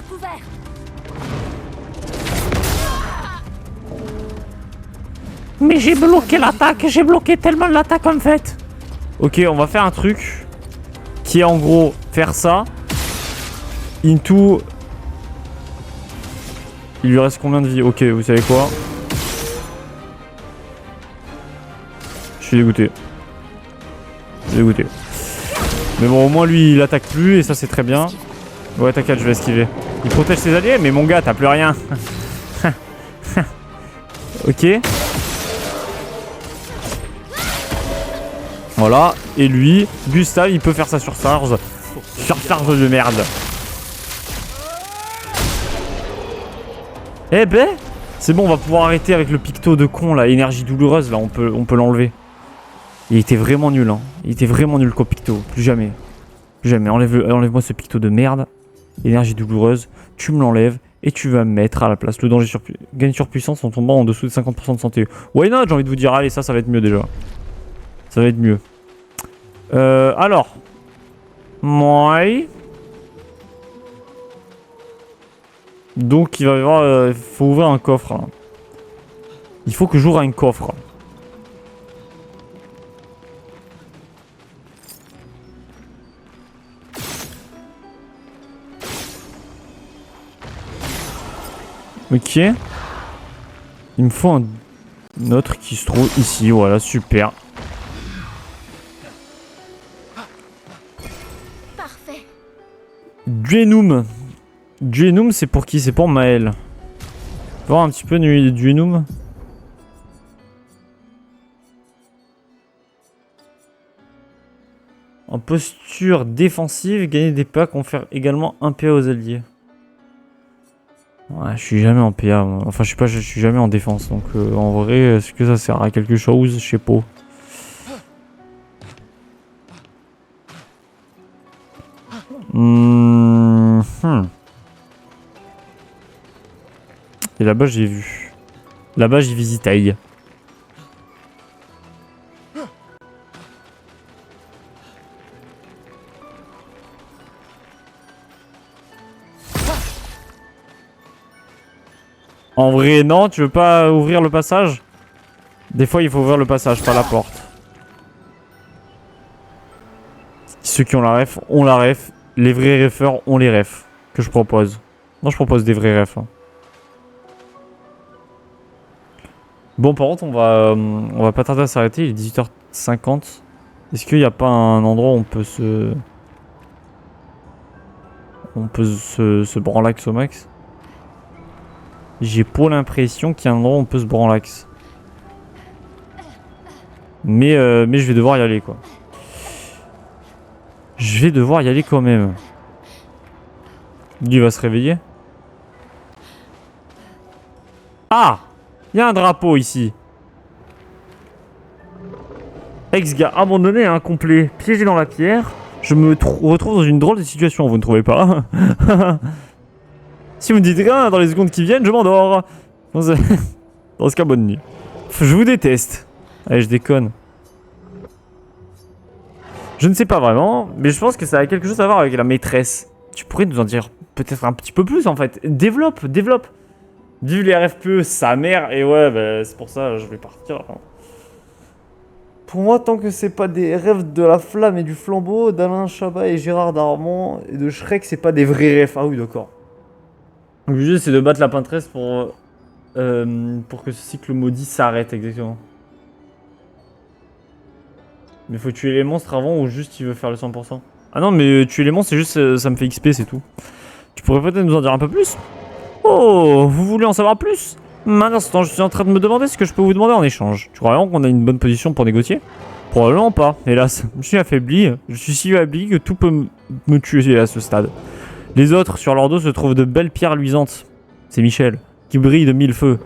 couvert. Mais j'ai bloqué l'attaque, j'ai bloqué tellement l'attaque en fait. Ok, on va faire un truc qui est en gros faire ça. Into. Il lui reste combien de vie? Ok, vous savez quoi? Je suis dégoûté. Je suis dégoûté. Mais bon, au moins lui il attaque plus et ça c'est très bien. Ouais, t'inquiète, je vais esquiver. Il protège ses alliés, mais mon gars, t'as plus rien. Ok. Voilà, et lui, Gustave, il peut faire sa surcharge. Surcharge de merde. Eh ben, c'est bon, on va pouvoir arrêter avec le picto de con, là, énergie douloureuse, là, on peut l'enlever. Il était vraiment nul, hein. Il était vraiment nul, quoi, picto. Plus jamais. Plus jamais. Enlève-moi ce picto de merde. Énergie douloureuse, tu me l'enlèves et tu vas me mettre à la place le danger gagne sur puissance en tombant en dessous de 50% de santé. Why not, j'ai envie de vous dire, allez, ça va être mieux déjà. Ça va être mieux. Alors. Moi. Donc il va y avoir. Il faut ouvrir un coffre. Hein. Il faut que j'ouvre un coffre. Ok. Il me faut un autre qui se trouve ici. Voilà, super. Parfait. Duenum. Duenum, c'est pour qui? C'est pour Maël. Voir un petit peu Duenum. En posture défensive, gagner des PA, confère également un PA aux alliés. Ouais, je suis jamais en PA. Moi. Enfin, je sais pas, je suis jamais en défense. Donc, en vrai, est-ce que ça sert à quelque chose? Je sais pas. Et là-bas, j'ai vu. Là-bas, j'ai visité. En vrai, non, tu veux pas ouvrir le passage? Des fois, il faut ouvrir le passage, pas la porte. Ceux qui ont la ref, ont la ref. Les vrais refeurs ont les refs que je propose. Moi, je propose des vrais refs. Hein. Bon, par contre, on va pas tarder à s'arrêter. Il est 18h50. Est-ce qu'il n'y a pas un endroit où on peut se... se branlax au max? J'ai pas l'impression qu'il y a un endroit où on peut se branlax. Mais je vais devoir y aller, quoi. Je vais devoir y aller quand même. Lui, il va se réveiller. Ah! Il y a un drapeau ici. Ex-gars abandonné et incomplet. Piégé dans la pierre. Je me retrouve dans une drôle de situation, vous ne trouvez pas? Si vous ne dites rien dans les secondes qui viennent, je m'endors. Dans ce cas, bonne nuit. Je vous déteste. Allez, je déconne. Je ne sais pas vraiment, mais je pense que ça a quelque chose à voir avec la maîtresse. Tu pourrais nous en dire peut-être un petit peu plus en fait. Développe. Vive les RFPE, sa mère. Et ouais, bah, c'est pour ça je vais partir. Pour moi, tant que c'est pas des rêves de la flamme et du flambeau, d'Alain Chabat et Gérard Darmon et de Shrek, c'est pas des vrais rêves. Ah oui, d'accord. L'objectif, c'est de battre la peintresse pour que ce cycle maudit s'arrête, exactement. Mais faut tuer les monstres avant ou juste il veut faire le 100%? Ah non, mais tuer les monstres, c'est juste ça me fait XP, c'est tout. Tu pourrais peut-être nous en dire un peu plus? Oh, vous voulez en savoir plus? Un instant, je suis en train de me demander ce que je peux vous demander en échange. Tu crois vraiment qu'on a une bonne position pour négocier? Probablement pas, hélas. Je suis affaibli. Je suis si affaibli que tout peut me tuer à ce stade. Les autres, sur leur dos, se trouvent de belles pierres luisantes. C'est Michel, qui brille de mille feux.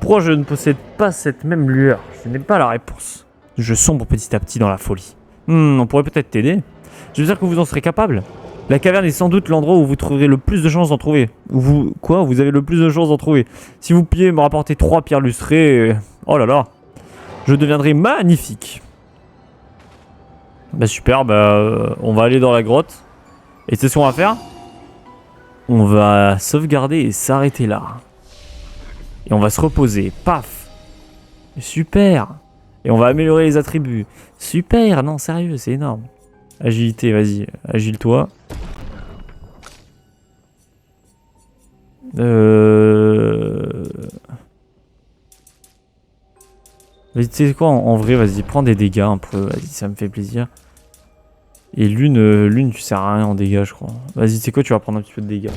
Pourquoi je ne possède pas cette même lueur? Ce n'est pas la réponse. Je sombre petit à petit dans la folie. On pourrait peut-être t'aider. Je veux dire que vous en serez capable. La caverne est sans doute l'endroit où vous trouverez le plus de chances d'en trouver. Vous avez le plus de chances d'en trouver. Si vous pouviez me rapporter 3 pierres lustrées... Oh là là. Je deviendrai magnifique. Bah super, on va aller dans la grotte. Et c'est ce qu'on va faire. On va sauvegarder et s'arrêter là. Et on va se reposer. Paf. Super. Et on va améliorer les attributs. Super, non, sérieux, c'est énorme. Agilité, vas-y, agile-toi. Vas-y, tu sais quoi, en vrai, vas-y, prends des dégâts un peu, vas-y, ça me fait plaisir. Et lune, tu sers à rien en dégâts, je crois. Vas-y, tu sais quoi, tu vas prendre un petit peu de dégâts.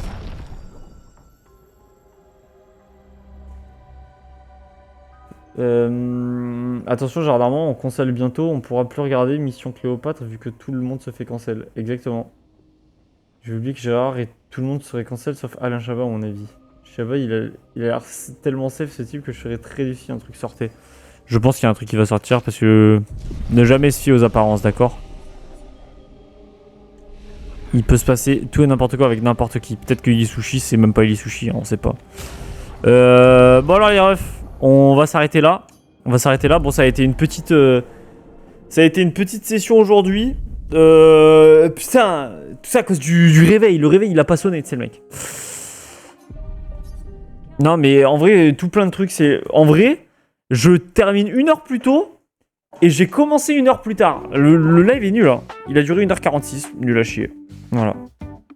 Attention, généralement, on cancelle bientôt. On pourra plus regarder Mission Cléopâtre vu que tout le monde se fait cancel. Exactement. J'ai oublié que Gérard et tout le monde serait cancel sauf Alain Chabat, à mon avis. Chabat, il a l'air tellement safe ce type que je serais très déçu un truc sortait. Je pense qu'il y a un truc qui va sortir parce que ne jamais se fier aux apparences, d'accord? Il peut se passer tout et n'importe quoi avec n'importe qui. Peut-être que Yisushi, c'est même pas Yisushi, on sait pas. Bon alors les refs. On va s'arrêter là. Bon, ça a été une petite session aujourd'hui. Putain, tout ça à cause du réveil. Le réveil, il a pas sonné, tu sais, le mec. Non, mais en vrai, tout plein de trucs, c'est... En vrai, je termine 1 heure plus tôt et j'ai commencé 1 heure plus tard. Le live est nul, hein. Il a duré 1h46, nul à chier. Voilà.